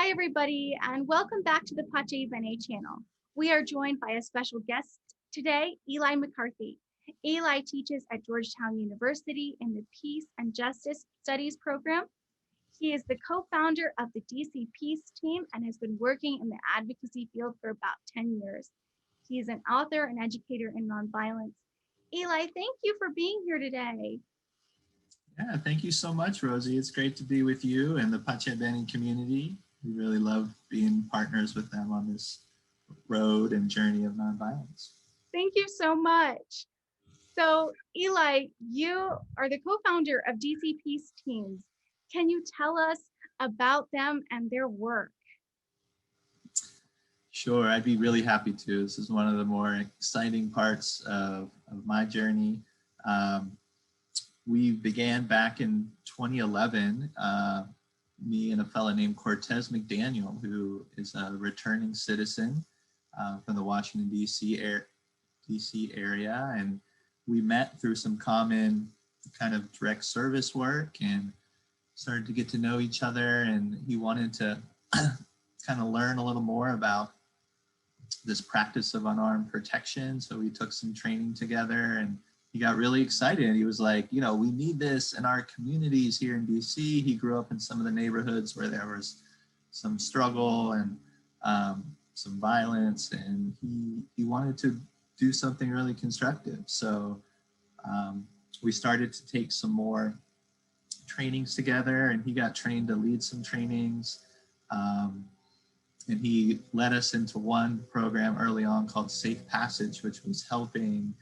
Hi, everybody, and welcome back to the Bene channel. We are joined by a special guest today, Eli McCarthy. Eli teaches at Georgetown University in the Peace and Justice Studies program. He is the co-founder of the DC Peace Team and has been working in the advocacy field for about 10 years. He is an author and educator in nonviolence. Eli, thank you for being here today. Yeah, thank you so much, Rosie. It's great to be with you and the Bene community. We really love being partners with them on this road and journey of nonviolence. Thank you so much. So, Eli, you are the co-founder of DC Peace Teams. Can you tell us about them and their work? Sure, I'd be really happy to. This is one of the more exciting parts of my journey. We began back in 2011, me and a fellow named Cortez McDaniel, who is a returning citizen from the Washington, D.C. area. And we met through some common kind of direct service work and started to get to know each other. And he wanted to kind of learn a little more about this practice of unarmed protection. So we took some training together and he got really excited. He was like, you know, we need this in our communities here in DC. He grew up in some of the neighborhoods where there was some struggle and some violence, and he wanted to do something really constructive. So we started to take some more trainings together, and he got trained to lead some trainings. And he led us into one program early on called Safe Passage, which was helping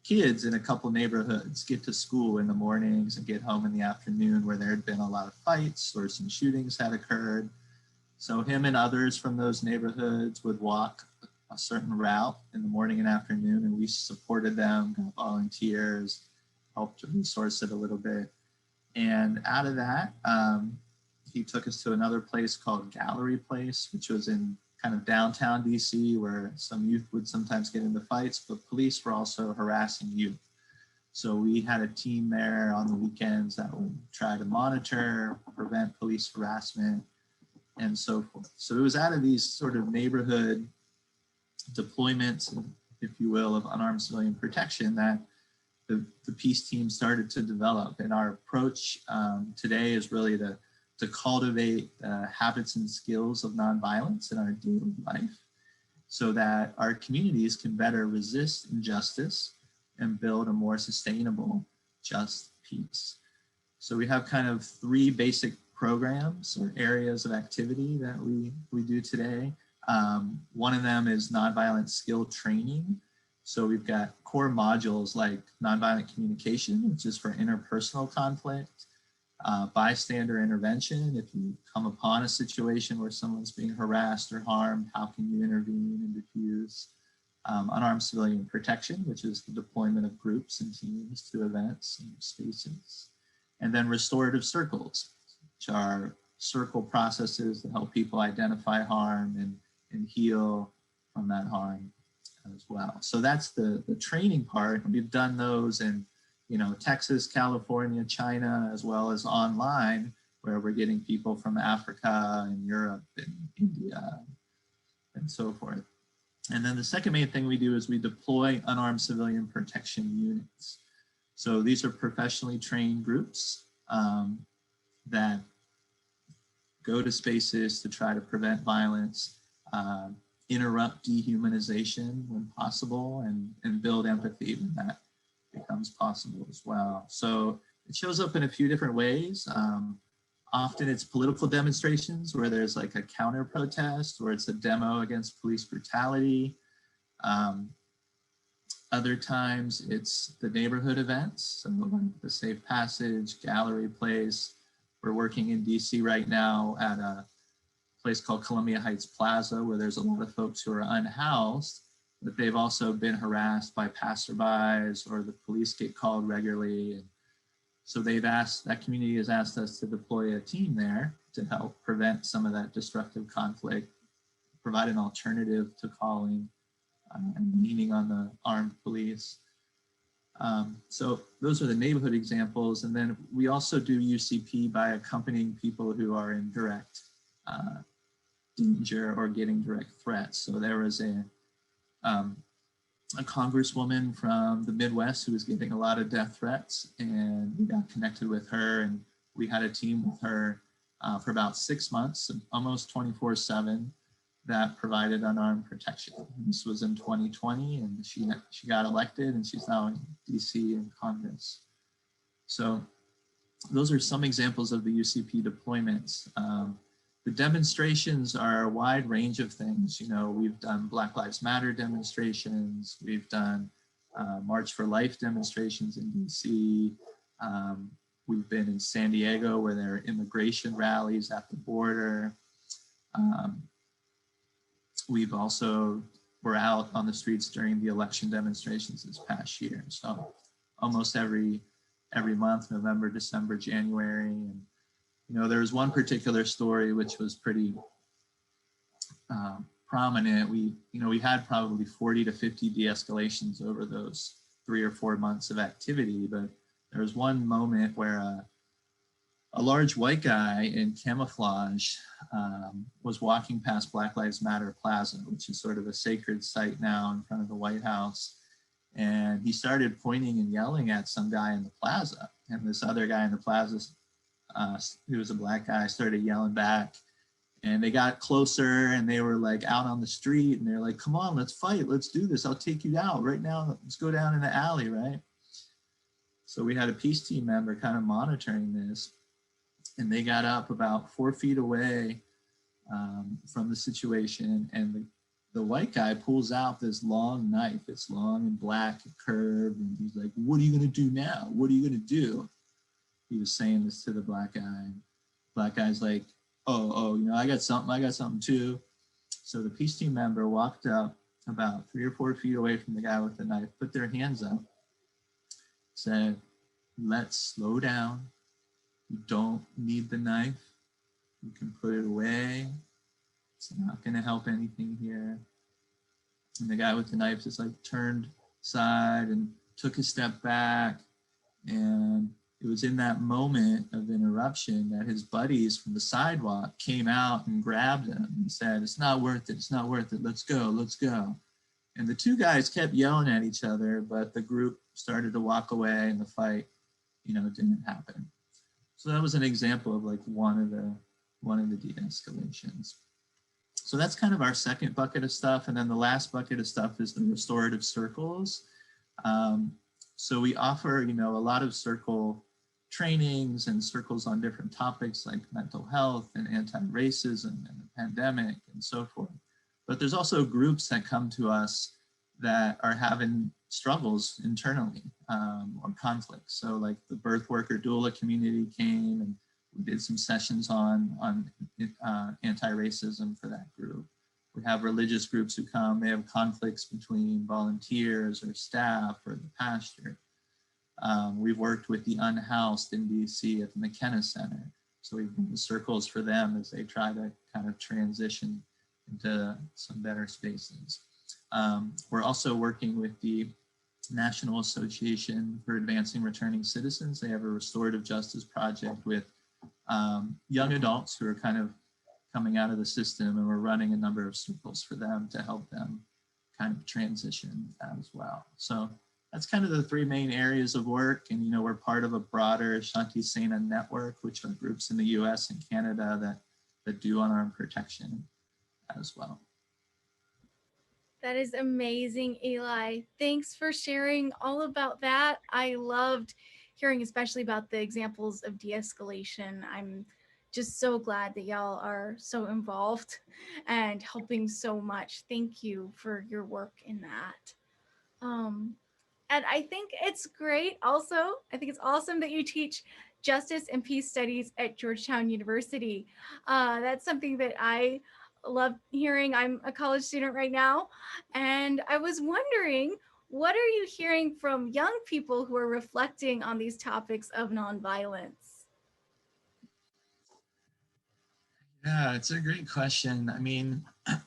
kids in a couple neighborhoods get to school in the mornings and get home in the afternoon, where there had been a lot of fights or some shootings had occurred. So him and others from those neighborhoods would walk a certain route in the morning and afternoon, and we supported them, got volunteers, helped to resource it a little bit. And out of that, he took us to another place called Gallery Place, which was in kind of downtown DC, where some youth would sometimes get into fights, but police were also harassing youth. So we had a team there on the weekends that would try to monitor, prevent police harassment, and so forth. So it was out of these sort of neighborhood deployments, if you will, of unarmed civilian protection that the peace team started to develop. And our approach today is really to cultivate habits and skills of nonviolence in our daily life so that our communities can better resist injustice and build a more sustainable, just peace. So we have kind of three basic programs or areas of activity that we do today. One of them is nonviolent skill training. So we've got core modules like nonviolent communication, which is for interpersonal conflict, bystander intervention. If you come upon a situation where someone's being harassed or harmed, how can you intervene and diffuse? Unarmed civilian protection, which is the deployment of groups and teams to events and spaces. And then restorative circles, which are circle processes that help people identify harm and heal from that harm as well. So that's the training part. We've done those in Texas, California, China, as well as online, where we're getting people from Africa and Europe and India and so forth. And then the second main thing we do is we deploy unarmed civilian protection units. So these are professionally trained groups that go to spaces to try to prevent violence, interrupt dehumanization when possible, and build empathy when that becomes possible as well. So it shows up in a few different ways. Often it's political demonstrations where there's like a counter protest or it's a demo against police brutality. Other times it's the neighborhood events, so like the Safe Passage, Gallery Place. We're working in DC right now at a place called Columbia Heights Plaza, where there's a lot of folks who are unhoused, but they've also been harassed by passerbys or the police get called regularly. And so that community has asked us to deploy a team there to help prevent some of that destructive conflict, provide an alternative to calling and leaning on the armed police. So those are the neighborhood examples. And then we also do UCP by accompanying people who are in direct danger or getting direct threats. So there was a congresswoman from the Midwest who was getting a lot of death threats, and we got connected with her, and we had a team with her for about 6 months, almost 24/7, that provided unarmed protection. This was in 2020, and she got elected, and she's now in DC in Congress. So those are some examples of the UCP deployments. The demonstrations are a wide range of things. You know, we've done Black Lives Matter demonstrations. We've done March for Life demonstrations in DC. We've been in San Diego where there are immigration rallies at the border. We've also were out on the streets during the election demonstrations this past year. So almost every month, November, December, January. And, you know, there was one particular story which was pretty prominent. We had probably 40 to 50 de-escalations over those 3 or 4 months of activity, but there was one moment where a large white guy in camouflage was walking past Black Lives Matter Plaza, which is sort of a sacred site now in front of the White House. And he started pointing and yelling at some guy in the plaza. And this other guy in the plaza, who was a black guy, started yelling back. And they got closer and they were like out on the street and they're like, come on, let's fight. Let's do this. I'll take you out right now. Let's go down in the alley, right? So we had a peace team member kind of monitoring this. And they got up about 4 feet away from the situation, and the white guy pulls out this long knife. It's long and black, curved, and he's like, what are you gonna do now? What are you gonna do? He was saying this to the black guy. Black guy's like, oh, you know, I got something too. So the peace team member walked up about 3 or 4 feet away from the guy with the knife, put their hands up, said, let's slow down. You don't need the knife. You can put it away. It's not going to help anything here. And the guy with the knife just like turned aside and took a step back. And it was in that moment of interruption that his buddies from the sidewalk came out and grabbed him and said, it's not worth it. It's not worth it. Let's go. Let's go. And the two guys kept yelling at each other, but the group started to walk away and the fight, you know, didn't happen. So that was an example of like one of the de-escalations. So that's kind of our second bucket of stuff. And then the last bucket of stuff is the restorative circles. So we offer, you know, a lot of circle trainings and circles on different topics like mental health and anti-racism and the pandemic and so forth. But there's also groups that come to us that are having struggles internally or conflicts. So like the birth worker doula community came and we did some sessions on anti-racism for that group. We have religious groups who come, they have conflicts between volunteers or staff or the pastor. We've worked with the unhoused in DC at the McKenna Center. So we've done circles for them as they try to kind of transition into some better spaces. We're also working with the National Association for Advancing Returning Citizens. They have a restorative justice project with young adults who are kind of coming out of the system, and we're running a number of circles for them to help them kind of transition as well. So that's kind of the 3 main areas of work. And, you know, we're part of a broader Shanti Sena network, which are groups in the US and Canada that do unarmed protection as well. That is amazing, Eli. Thanks for sharing all about that. I loved hearing especially about the examples of de-escalation. I'm just so glad that y'all are so involved and helping so much. Thank you for your work in that. And I think it's great also. I think it's awesome that you teach justice and peace studies at Georgetown University. That's something that I love hearing. I'm a college student right now, and I was wondering, what are you hearing from young people who are reflecting on these topics of nonviolence? Yeah, it's a great question. I mean,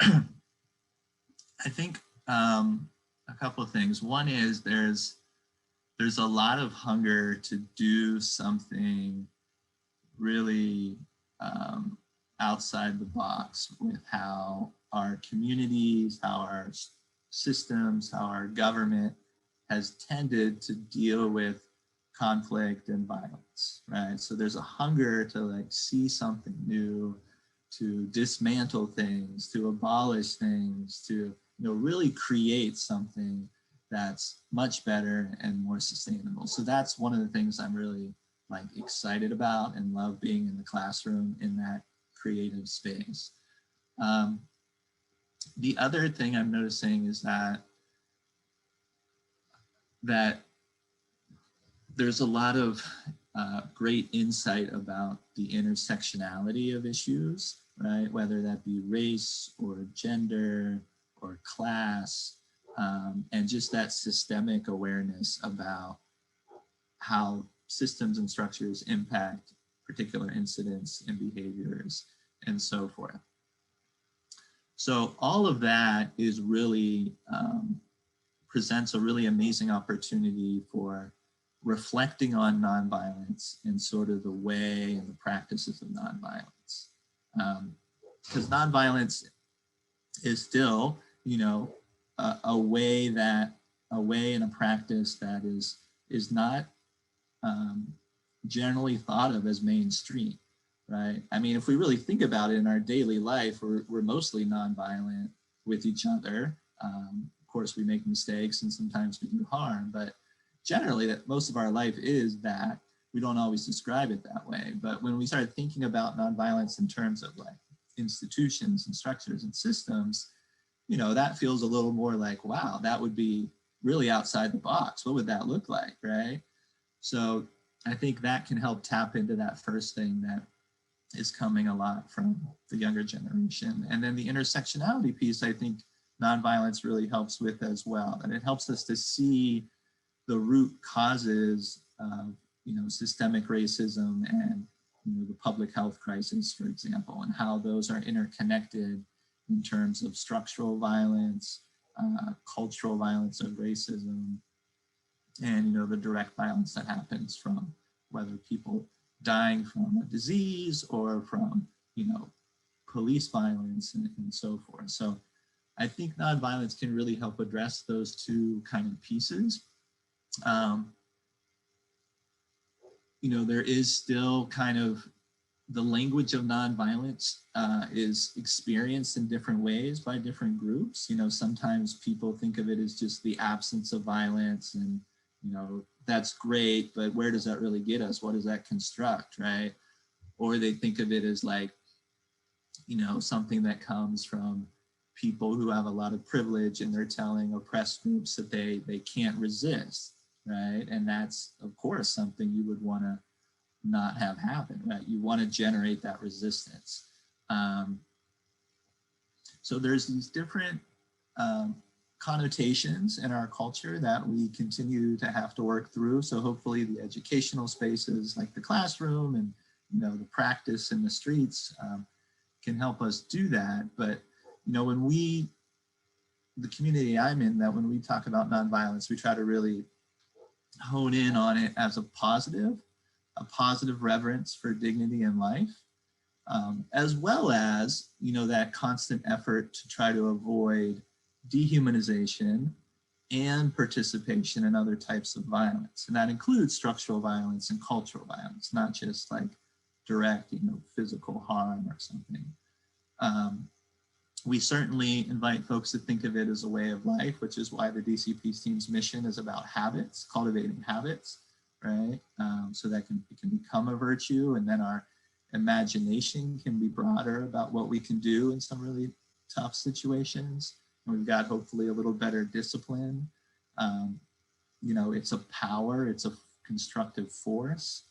I think a couple of things. One is there's a lot of hunger to do something really, outside the box with how our communities, how our systems, how our government has tended to deal with conflict and violence, right? So there's a hunger to like see something new, to dismantle things, to abolish things, to really create something that's much better and more sustainable. So that's one of the things I'm really like excited about and love being in the classroom in that creative space. The other thing I'm noticing is that there's a lot of great insight about the intersectionality of issues, right? Whether that be race or gender or class, and just that systemic awareness about how systems and structures impact particular incidents and behaviors and so forth. So all of that is really presents a really amazing opportunity for reflecting on nonviolence and sort of the way and the practices of nonviolence. Because nonviolence is still, a way and a practice that is not generally thought of as mainstream, right? I mean, if we really think about it in our daily life, we're mostly nonviolent with each other. Of course, we make mistakes and sometimes we do harm, but generally that most of our life is that. We don't always describe it that way. But when we start thinking about nonviolence in terms of like institutions and structures and systems, that feels a little more like, wow, that would be really outside the box. What would that look like, right? So I think that can help tap into that first thing that is coming a lot from the younger generation. And then the intersectionality piece, I think nonviolence really helps with as well. And it helps us to see the root causes of, systemic racism and, the public health crisis, for example, and how those are interconnected in terms of structural violence, cultural violence of racism, and, the direct violence that happens from whether people dying from a disease or from, police violence and so forth. So I think nonviolence can really help address those two kind of pieces. There is still kind of the language of nonviolence is experienced in different ways by different groups. Sometimes people think of it as just the absence of violence and, that's great, but where does that really get us? What does that construct, right? Or they think of it as like, something that comes from people who have a lot of privilege and they're telling oppressed groups that they can't resist, right? And that's, of course, something you would want to not have happen, right? You want to generate that resistance. So there's these different connotations in our culture that we continue to have to work through. So hopefully the educational spaces like the classroom and, the practice in the streets can help us do that. But, when the community I'm in, that when we talk about nonviolence, we try to really hone in on it as a positive reverence for dignity and life, as well as, that constant effort to try to avoid dehumanization and participation in other types of violence. And that includes structural violence and cultural violence, not just like direct, physical harm or something. We certainly invite folks to think of it as a way of life, which is why the DC Peace Team's mission is about habits, cultivating habits, right? So that it can become a virtue, and then our imagination can be broader about what we can do in some really tough situations. And we've got hopefully a little better discipline. It's a power, it's a constructive force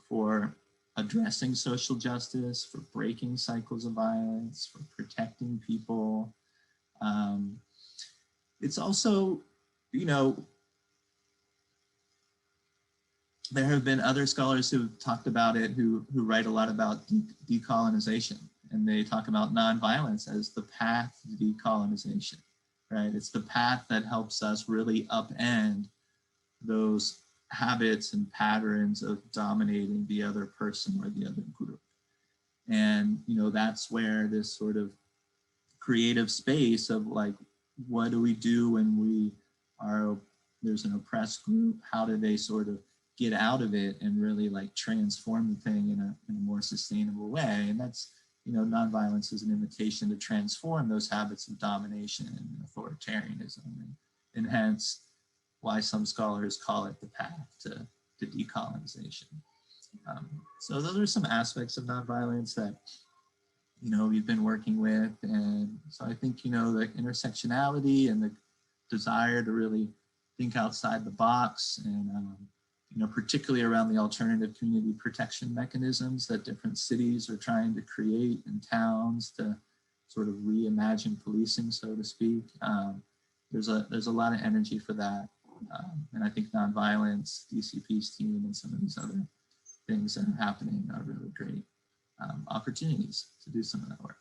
for addressing social justice, for breaking cycles of violence, for protecting people. It's also, there have been other scholars who've talked about it who write a lot about decolonization, and they talk about nonviolence as the path to decolonization, right? It's the path that helps us really upend those habits and patterns of dominating the other person or the other group. And, that's where this sort of creative space of like, what do we do when there's an oppressed group? How do they sort of get out of it and really like transform the thing in a more sustainable way? And that's, nonviolence is an invitation to transform those habits of domination and authoritarianism, and hence why some scholars call it the path to decolonization. So those are some aspects of nonviolence that, we've been working with. And so I think, the intersectionality and the desire to really think outside the box, and, particularly around the alternative community protection mechanisms that different cities are trying to create, and towns to sort of reimagine policing, so to speak. There's a lot of energy for that. And I think nonviolence, DC Peace Team, and some of these other things that are happening are really great opportunities to do some of that work.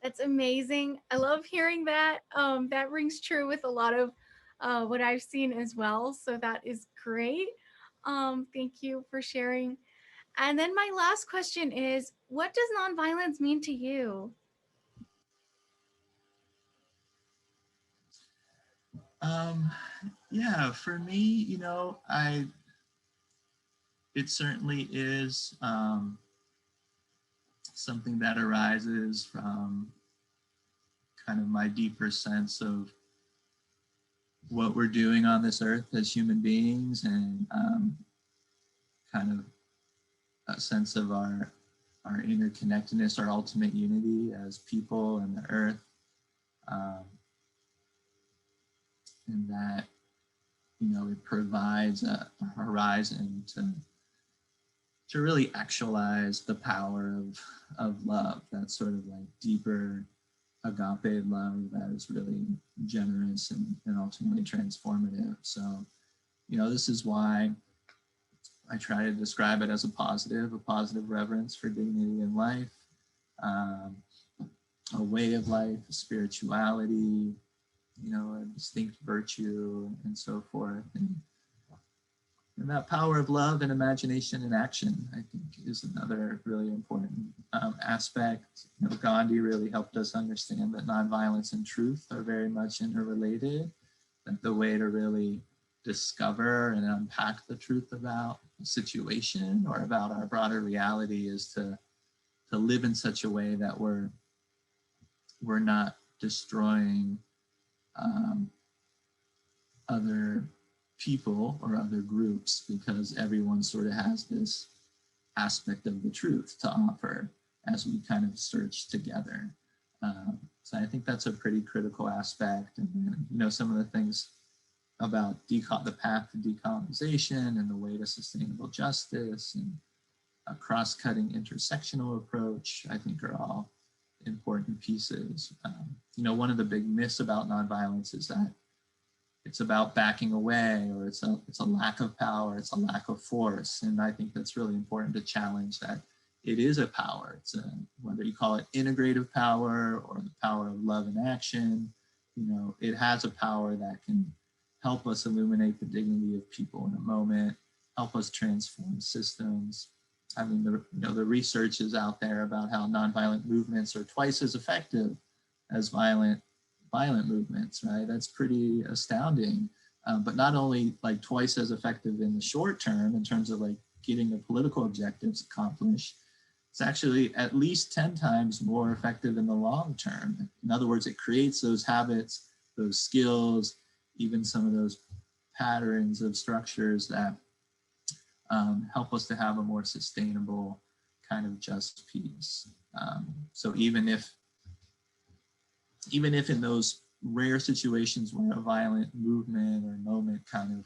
That's amazing. I love hearing that. That rings true with a lot of what I've seen as well. So that is great. Thank you for sharing. And then my last question is, what does nonviolence mean to you? Yeah, for me, it certainly is something that arises from kind of my deeper sense of what we're doing on this earth as human beings, and kind of a sense of our interconnectedness, our ultimate unity as people and the earth, and that, it provides a horizon to really actualize the power of love, that sort of like deeper agape love that is really generous and ultimately transformative. So, this is why I try to describe it as a positive reverence for dignity in life, a way of life, a spirituality, a distinct virtue, and so forth. And that power of love and imagination and action, I think, is another really important aspect. Gandhi really helped us understand that nonviolence and truth are very much interrelated, that the way to really discover and unpack the truth about a situation or about our broader reality is to live in such a way that we're not destroying other people or other groups, because everyone sort of has this aspect of the truth to offer as we kind of search together. So I think that's a pretty critical aspect. And then, some of the things about the path to decolonization and the way to sustainable justice and a cross-cutting intersectional approach, I think are all important pieces. One of the big myths about nonviolence is that it's about backing away, or it's a lack of power, it's a lack of force. And I think that's really important to challenge that it is a power. It's whether you call it integrative power or the power of love and action, it has a power that can help us illuminate the dignity of people in a moment, help us transform systems. I mean, the research is out there about how nonviolent movements are twice as effective as violent movements, right? That's pretty astounding. But not only like twice as effective in the short term in terms of like getting the political objectives accomplished, it's actually at least 10 times more effective in the long term. In other words, it creates those habits, those skills, even some of those patterns of structures that help us to have a more sustainable kind of just peace. So even if in those rare situations where a violent movement or moment kind of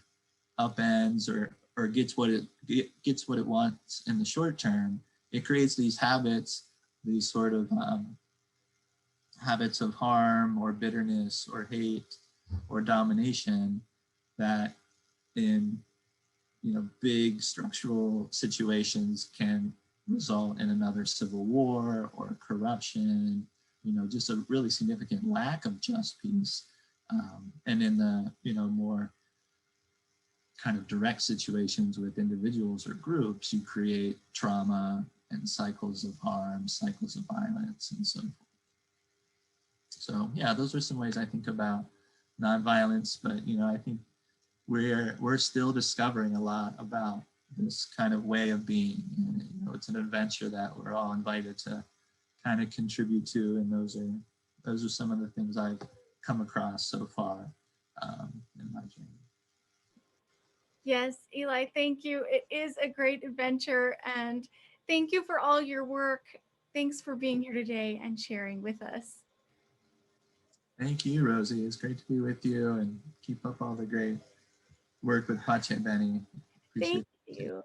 upends or gets what it wants in the short term, it creates these habits, these sort of habits of harm or bitterness or hate or domination that in big structural situations can result in another civil war or corruption, just a really significant lack of just peace. And in the, more kind of direct situations with individuals or groups, you create trauma and cycles of harm, cycles of violence, and so forth. So yeah, those are some ways I think about nonviolence, but I think we're still discovering a lot about this kind of way of being. And, it's an adventure that we're all invited to kind of contribute to, and those are some of the things I've come across so far in my journey. Yes, Eli, thank you. It is a great adventure, and thank you for all your work. Thanks for being here today and sharing with us. Thank you, Rosie. It's great to be with you, and keep up all the great work with Pache Bene. Appreciate Thank you.